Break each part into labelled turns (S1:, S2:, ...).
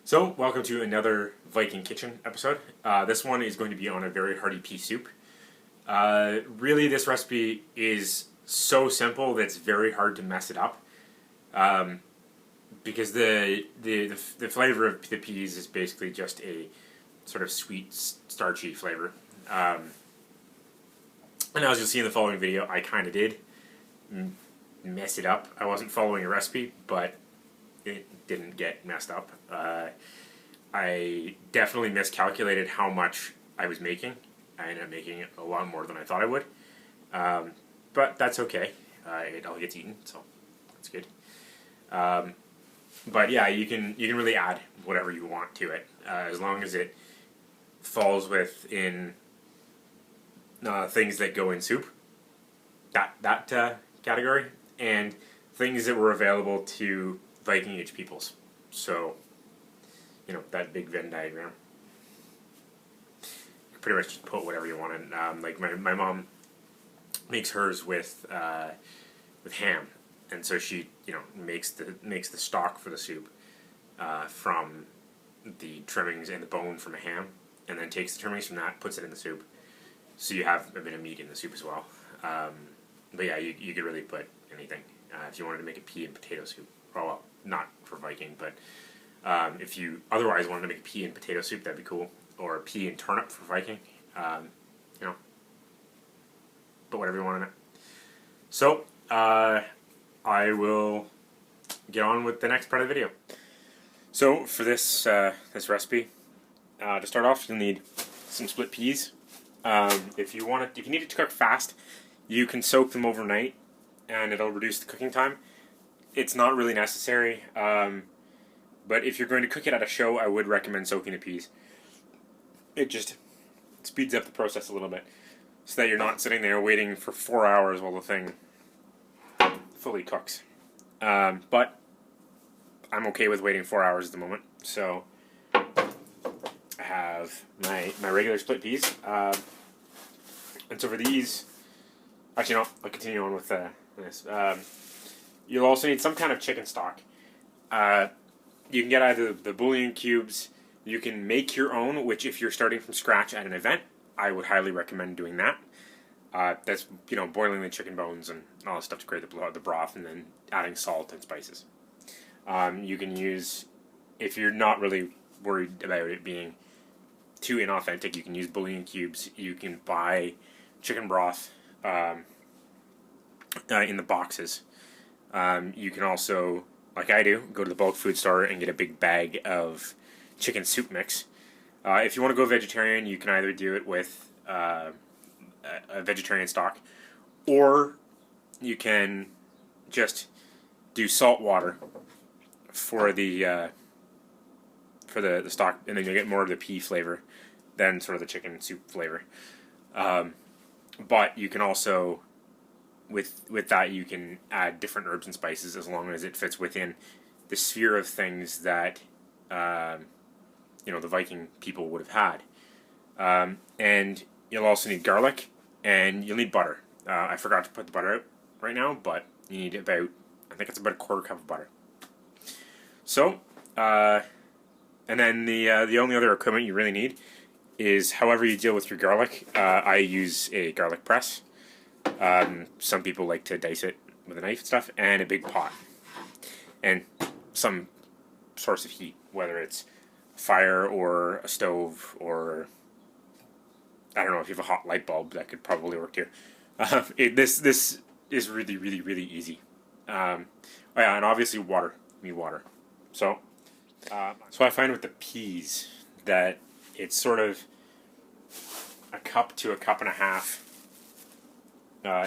S1: So, welcome to another Viking Kitchen episode. This one is going to be on a very hearty pea soup. Really, this recipe is so simple that it's very hard to mess it up. Because the flavor of the peas is basically just a sort of sweet, starchy flavor. And as you'll see in the following video, I kind of did mess it up. I wasn't following a recipe, but it didn't get messed up. I definitely miscalculated how much I was making. I ended up making a lot more than I thought I would. But that's okay. It all gets eaten, so that's good. But yeah, you can really add whatever you want to it, as long as it falls within things that go in soup. That category, and things that were available to Viking age peoples. So, you know, that big Venn diagram. You can pretty much just put whatever you want in. Like my mom makes hers with ham, and so she makes the stock for the soup from the trimmings and the bone from a ham, and then takes the trimmings from that, puts it in the soup, so you have a bit of meat in the soup as well. But yeah, you could really put anything if you wanted to make a pea and potato soup. Well, not for Viking, but if you otherwise wanted to make a pea and potato soup, that'd be cool. Or a pea and turnip for Viking. Put whatever you want in it. So, I will get on with the next part of the video. So, for this this recipe, to start off, you'll need some split peas. If you need it to cook fast, you can soak them overnight, and it'll reduce the cooking time. It's not really necessary, but if you're going to cook it at a show, I would recommend soaking the peas. It just speeds up the process a little bit, so that you're not sitting there waiting for 4 hours while the thing fully cooks. But I'm okay with waiting 4 hours at the moment, so I have my regular split peas. And so for these, actually no, I'll continue on with this. You'll also need some kind of chicken stock. You can get either the bouillon cubes. You can make your own, which if you're starting from scratch at an event, I would highly recommend doing that. That's boiling the chicken bones and all that stuff to create the broth, and then adding salt and spices. You can use, if you're not really worried about it being too inauthentic, you can use bouillon cubes. You can buy chicken broth in the boxes. You can also, like I do, go to the bulk food store and get a big bag of chicken soup mix. If you want to go vegetarian, you can either do it with a vegetarian stock, or you can just do salt water for the stock, and then you'll get more of the pea flavor than sort of the chicken soup flavor. But you can also, with that, you can add different herbs and spices as long as it fits within the sphere of things that the Viking people would have had. And you'll also need garlic, and you'll need butter. I forgot to put the butter out right now, but you need about a quarter cup of butter. So, and then the only other equipment you really need is however you deal with your garlic. I use a garlic press. Some people like to dice it with a knife and stuff, and a big pot, and some source of heat, whether it's fire or a stove, or I don't know, if you have a hot light bulb, that could probably work too. This is really, really, really easy. Oh yeah, and obviously water. You need water. So I find with the peas that it's sort of a cup to a cup and a half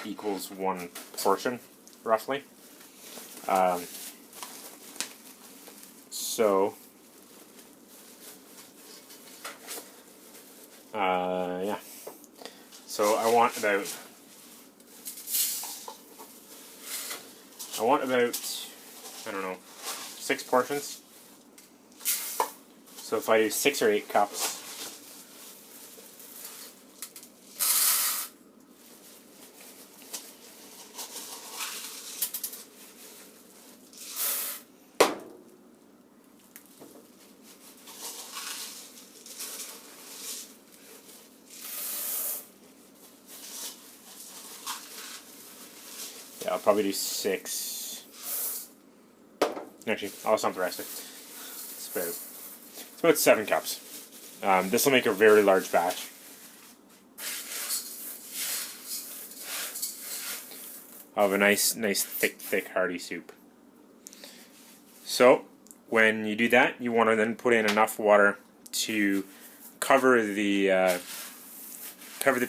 S1: equals one portion, roughly. Yeah. So I want about I don't know, 6 portions. So if I do 6 or 8 cups, Yeah, I'll probably do 6. Actually, I'll sum the rest of it. It's about 7 cups. This will make a very large batch. Of a nice, thick, hearty soup. So, when you do that, you want to then put in enough water to cover the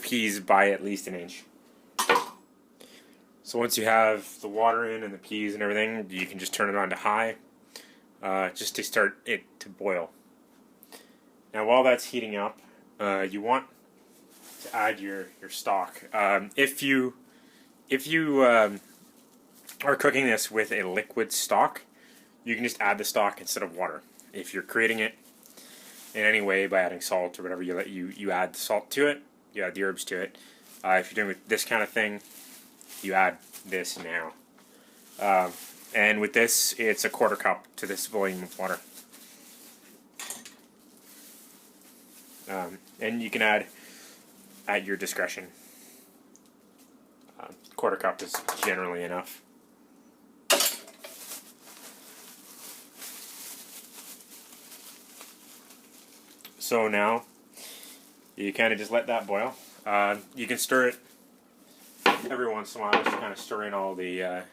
S1: peas by at least an inch. So once you have the water in and the peas and everything, you can just turn it on to high, just to start it to boil. Now, while that's heating up, you want to add your stock. If you are cooking this with a liquid stock, you can just add the stock instead of water. If you're creating it in any way by adding salt or whatever, you add the salt to it, you add the herbs to it. If you're doing with this kind of thing, you add this now. And with this, it's a 1/4 cup to this volume of water. And you can add at your discretion. 1/4 cup is generally enough. So now, you kind of just let that boil. You can stir it every once in a while, just kind of stir in all the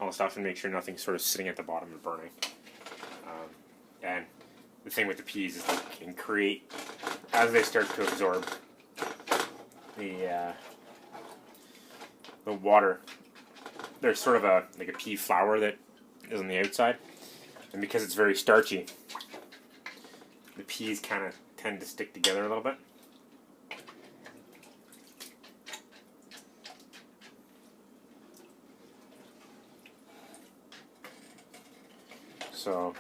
S1: stuff and make sure nothing's sort of sitting at the bottom and burning. And the thing with the peas is they can create, as they start to absorb the water, there's sort of like a pea flour that is on the outside, and because it's very starchy, the peas kind of tend to stick together a little bit. So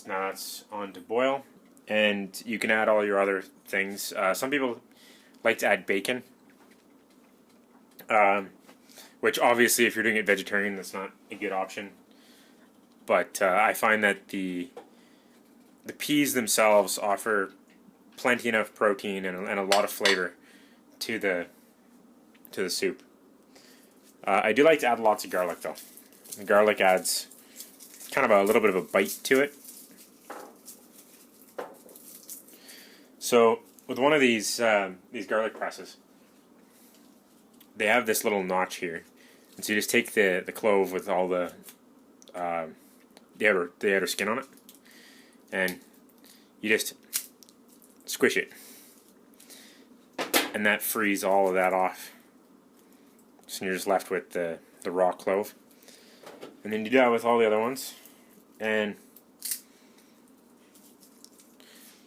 S1: now that's on to boil, and you can add all your other things. Some people like to add bacon, which obviously if you're doing it vegetarian, that's not a good option. But I find that the peas themselves offer plenty enough protein and a lot of flavor to the soup. I do like to add lots of garlic though. The garlic adds kind of a little bit of a bite to it. So with one of these garlic presses, they have this little notch here, and so you just take the clove with all the outer skin on it, and you just squish it, and that frees all of that off. So you're just left with the raw clove, and then you do that with all the other ones, and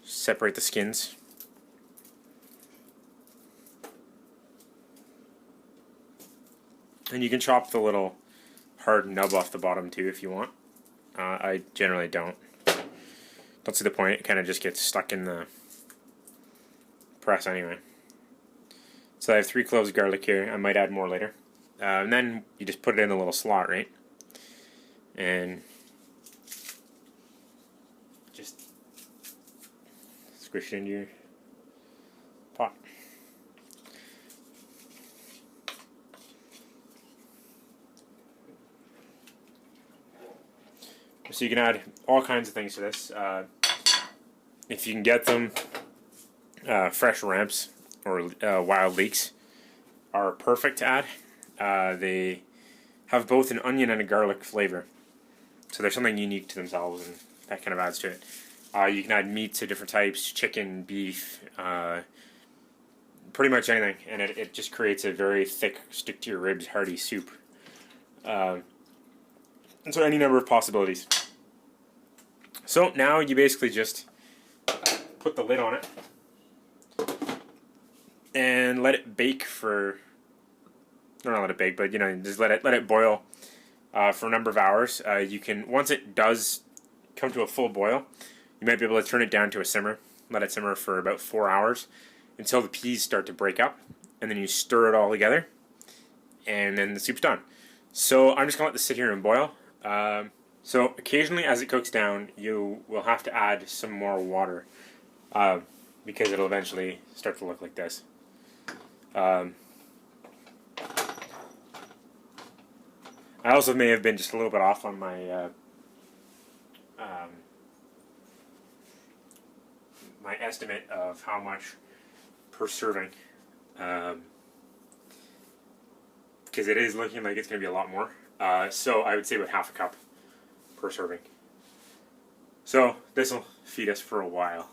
S1: separate the skins. And you can chop the little hard nub off the bottom too if you want. I generally don't see the point. It kind of just gets stuck in the press anyway. So I have 3 cloves of garlic here. I might add more later. And then you just put it in a little slot, right? And just squish it into your pot. So you can add all kinds of things to this. If you can get them, fresh ramps or wild leeks are perfect to add. They have both an onion and a garlic flavor, so there's something unique to themselves, and that kind of adds to it. You can add meats of different types, chicken, beef, pretty much anything, and it just creates a very thick, stick to your ribs, hearty soup. And so any number of possibilities. So now you basically just put the lid on it and let it bake for, not let it bake, but just let it boil for a number of hours. You can, once it does come to a full boil, you might be able to turn it down to a simmer, let it simmer for about 4 hours until the peas start to break up, and then you stir it all together, and then the soup's done. So I'm just going to let this sit here and boil. So occasionally as it cooks down, you will have to add some more water. because it'll eventually start to look like this. I also may have been just a little bit off on my my estimate of how much per serving, because it is looking like it's going to be a lot more. So I would say about half a cup per serving. So this will feed us for a while.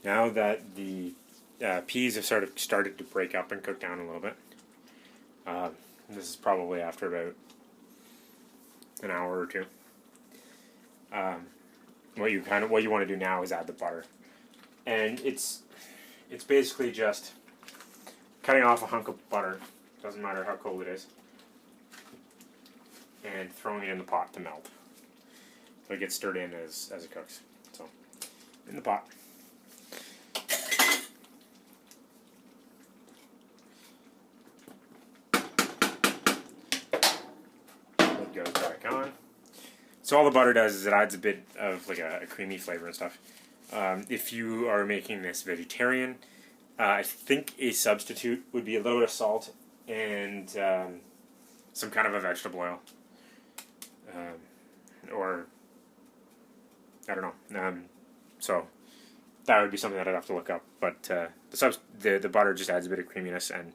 S1: Now that the peas have started to break up and cook down a little bit, this is probably after about an hour or two. What you want to do now is add the butter, and it's basically just cutting off a hunk of butter, doesn't matter how cold it is, and throwing it in the pot to melt. So it gets stirred in as it cooks. So in the pot. It goes back on. So all the butter does is it adds a bit of like a creamy flavor and stuff. If you are making this vegetarian, I think a substitute would be a little bit of salt and some kind of a vegetable oil, or I don't know. So that would be something that I'd have to look up. But the butter just adds a bit of creaminess and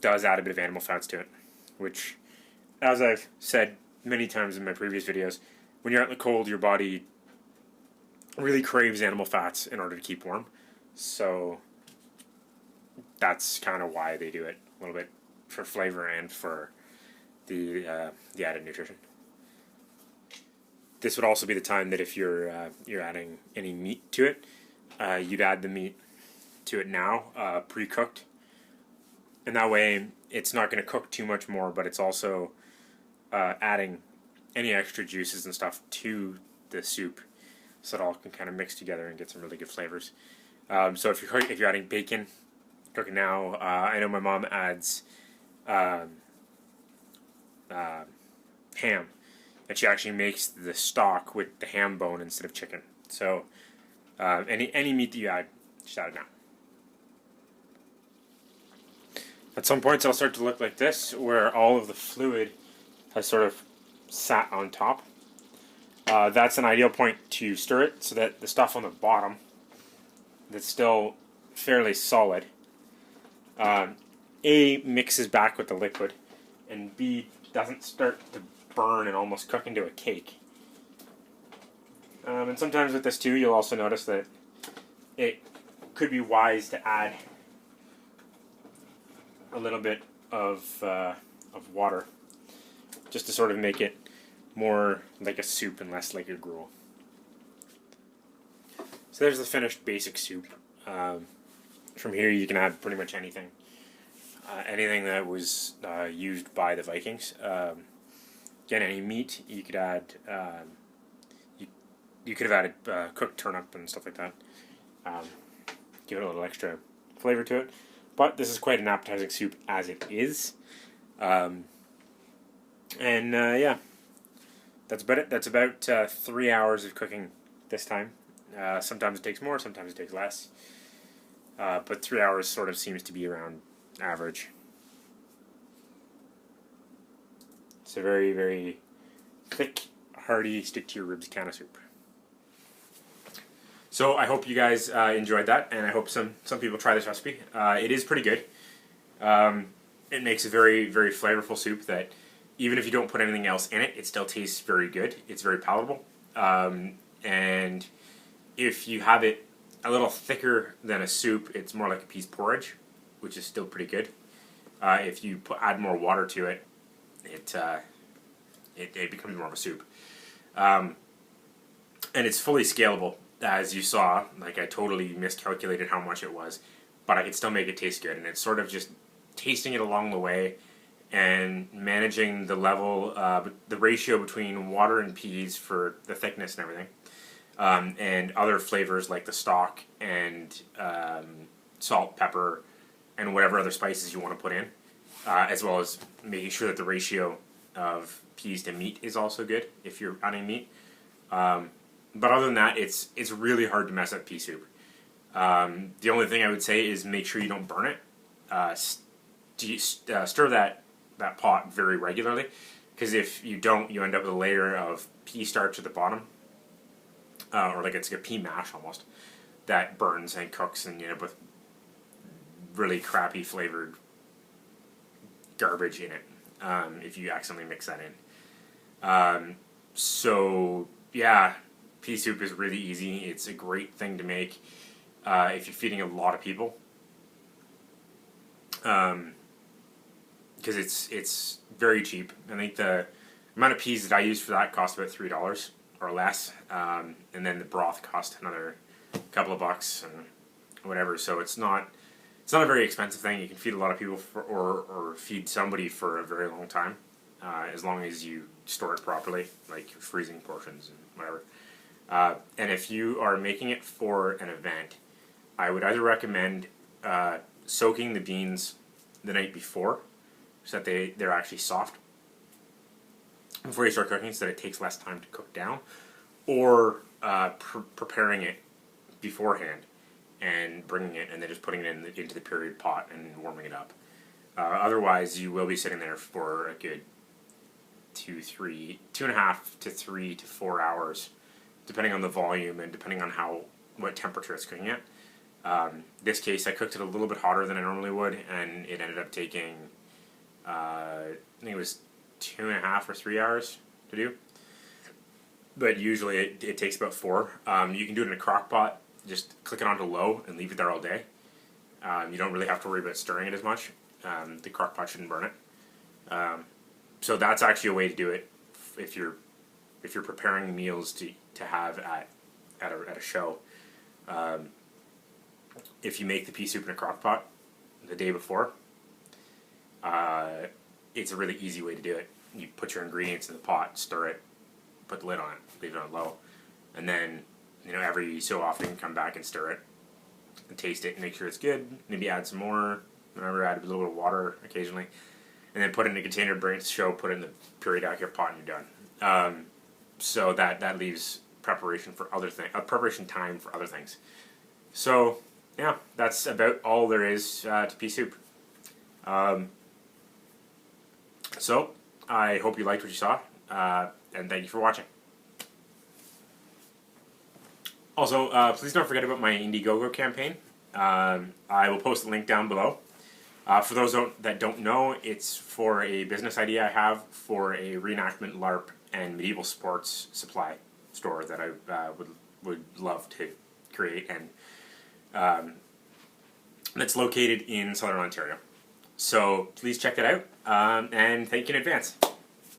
S1: does add a bit of animal fats to it, which, as I've said many times in my previous videos, when you're out in the cold, your body really craves animal fats in order to keep warm. So that's kind of why they do it, a little bit for flavor and for the added nutrition. This would also be the time that if you're adding any meat to it, you'd add the meat to it now, pre-cooked, and that way it's not going to cook too much more, but it's also adding any extra juices and stuff to the soup, so it all can kind of mix together and get some really good flavors. So if you're adding bacon, cooking now, I know my mom adds ham, and she actually makes the stock with the ham bone instead of chicken. So any meat that you add, just add it now. At some points it'll start to look like this, where all of the fluid has sort of sat on top. That's an ideal point to stir it so that the stuff on the bottom that's still fairly solid, A, mixes back with the liquid, and B, doesn't start to burn and almost cook into a cake. And sometimes with this too, you'll also notice that it could be wise to add a little bit of water, just to sort of make it more like a soup and less like a gruel. So there's the finished basic soup. From here you can add pretty much anything. Anything that was used by the Vikings. Again, any meat you could add. You could have added cooked turnip and stuff like that. Give it a little extra flavor to it. But this is quite an appetizing soup as it is. Yeah, that's about it. That's about 3 hours of cooking this time. Sometimes it takes more, sometimes it takes less. But 3 hours sort of seems to be around average. It's a very, very thick, hearty, stick-to-your-ribs kind of soup. So I hope you guys enjoyed that, and I hope some people try this recipe. It is pretty good. It makes a very, very flavorful soup that even if you don't put anything else in it, it still tastes very good. It's very palatable. And if you have it a little thicker than a soup, it's more like a peas porridge, which is still pretty good. If you add more water to it, it becomes more of a soup. And it's fully scalable, as you saw. Like, I totally miscalculated how much it was, but I could still make it taste good. And it's sort of just tasting it along the way and managing the level, the ratio between water and peas for the thickness and everything. And other flavors like the stock and salt, pepper, and whatever other spices you want to put in, as well as making sure that the ratio of peas to meat is also good if you're adding meat. But other than that, it's really hard to mess up pea soup. The only thing I would say is make sure you don't burn it. Stir that pot very regularly, because if you don't, you end up with a layer of pea starch at the bottom, or like it's like a pea mash almost, that burns and cooks, and you end up with really crappy flavored garbage in it if you accidentally mix that in. So yeah, pea soup is really easy. It's a great thing to make if you're feeding a lot of people, because it's very cheap. I think the amount of peas that I use for that cost about $3 or less, and then the broth cost another couple of bucks and whatever. So it's not a very expensive thing. You can feed a lot of people or feed somebody for a very long time, as long as you store it properly, like freezing portions and whatever. And if you are making it for an event, I would either recommend soaking the beans the night before, so that they're actually soft before you start cooking, so that it takes less time to cook down, or preparing it beforehand and bringing it and then just putting it into the period pot and warming it up. Otherwise, you will be sitting there for a good 2.5 to 3 to 4 hours, depending on the volume and depending on what temperature it's cooking at. This case, I cooked it a little bit hotter than I normally would, and it ended up taking, I think it was 2.5 or 3 hours to do. But usually it takes about 4. You can do it in a crock pot. Just click it onto low and leave it there all day. You don't really have to worry about stirring it as much. The crock pot shouldn't burn it. So that's actually a way to do it if you're preparing meals to have at a show. If you make the pea soup in a crock pot the day before, it's a really easy way to do it. You put your ingredients in the pot, stir it, put the lid on it, leave it on low, and then every so often come back and stir it and taste it and make sure it's good. Maybe add some more. Remember, add a little bit of water occasionally, and then put it in a container, bring it to show, put it in the period accurate pot, and you're done. So that leaves preparation time for other things. So yeah, that's about all there is to pea soup. So I hope you liked what you saw, and thank you for watching. Also, please don't forget about my Indiegogo campaign. I will post the link down below. For those that don't know, it's for a business idea I have for a reenactment, LARP, and medieval sports supply store that I would love to create, and that's located in Southern Ontario. So please check that out, and thank you in advance.